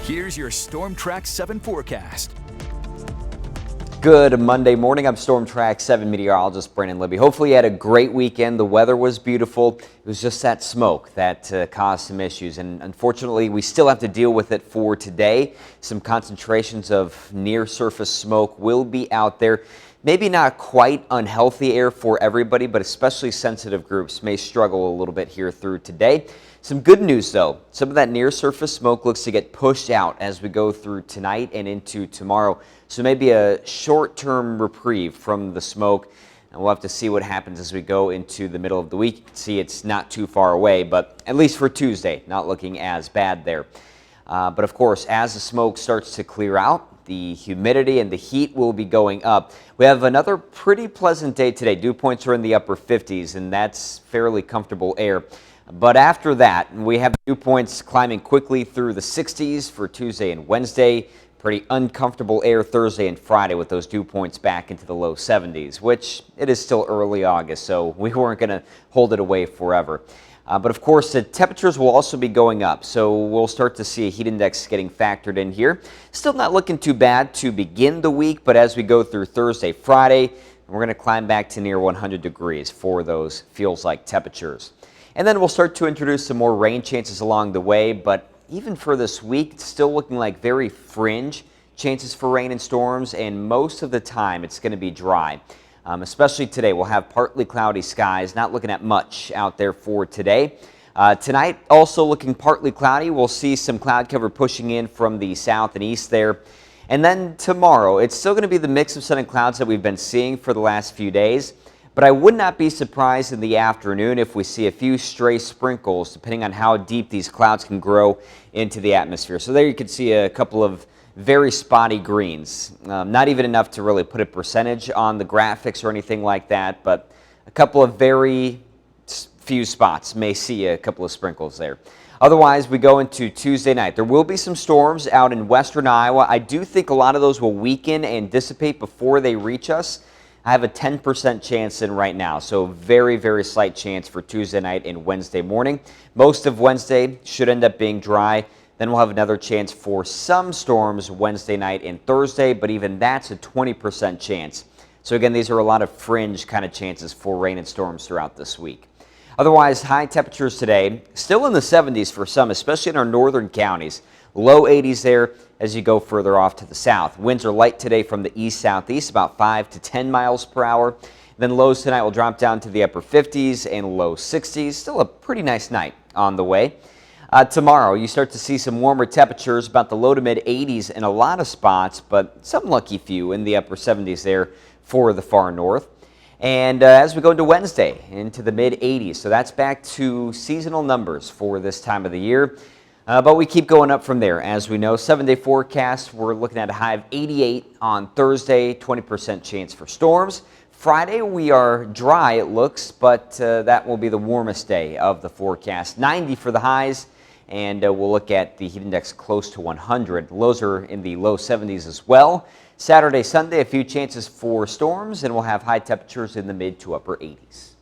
Here's your Storm Track 7 forecast. Good Monday morning. I'm Storm Track 7 meteorologist Brandon Libby. Hopefully you had a great weekend. The weather was beautiful. It was just that smoke that caused some issues, and unfortunately we still have to deal with it for today. Some concentrations of near surface smoke will be out there. Maybe not quite unhealthy air for everybody, but especially sensitive groups may struggle a little bit here through today. Some good news though, some of that near surface smoke looks to get pushed out as we go through tonight and into tomorrow. So maybe a short-term reprieve from the smoke, and we'll have to see what happens as we go into the middle of the week. You can see it's not too far away, but at least for Tuesday, not looking as bad there. But of course, as the smoke starts to clear out, the humidity and the heat will be going up. We have another pretty pleasant day today. Dew points are in the upper 50s, and that's fairly comfortable air. But after that, we have dew points climbing quickly through the 60s for Tuesday and Wednesday. Pretty uncomfortable air Thursday and Friday with those dew points back into the low 70s, which it is still early August, so we weren't going to hold it away forever. But of course, the temperatures will also be going up, so we'll start to see a heat index getting factored in here. Still not looking too bad to begin the week, but as we go through Thursday, Friday, we're going to climb back to near 100 degrees for those feels-like temperatures. And then we'll start to introduce some more rain chances along the way, but even for this week, it's still looking like very fringe chances for rain and storms, and most of the time it's going to be dry. Especially today, we'll have partly cloudy skies, not looking at much out there for today. Tonight, also looking partly cloudy. We'll see some cloud cover pushing in from the south and east there. And then tomorrow, it's still going to be the mix of sun and clouds that we've been seeing for the last few days. But I would not be surprised in the afternoon if we see a few stray sprinkles, depending on how deep these clouds can grow into the atmosphere. So there you can see a couple of very spotty greens. Not even enough to really put a percentage on the graphics or anything like that, but a couple of very few spots may see a couple of sprinkles there. Otherwise, we go into Tuesday night. There will be some storms out in western Iowa. I do think a lot of those will weaken and dissipate before they reach us. I have a 10% chance in right now, so very, very slight chance for Tuesday night and Wednesday morning. Most of Wednesday should end up being dry. Then we'll have another chance for some storms Wednesday night and Thursday, but even that's a 20% chance. So again, these are a lot of fringe kind of chances for rain and storms throughout this week. Otherwise, high temperatures today, still in the 70s for some, especially in our northern counties. Low 80s there as you go further off to the south. Winds are light today from the east-southeast, about 5 to 10 miles per hour. Then lows tonight will drop down to the upper 50s and low 60s. Still a pretty nice night on the way. Tomorrow, you start to see some warmer temperatures, about the low to mid 80s in a lot of spots, but some lucky few in the upper 70s there for the far north. And as we go into Wednesday, into the mid 80s, so that's back to seasonal numbers for this time of the year. But we keep going up from there. As we know, 7-day forecast, we're looking at a high of 88 on Thursday, 20% chance for storms. Friday, we are dry, it looks, but that will be the warmest day of the forecast. 90 for the highs, and we'll look at the heat index close to 100. Lows are in the low 70s as well. Saturday, Sunday, a few chances for storms, and we'll have high temperatures in the mid to upper 80s.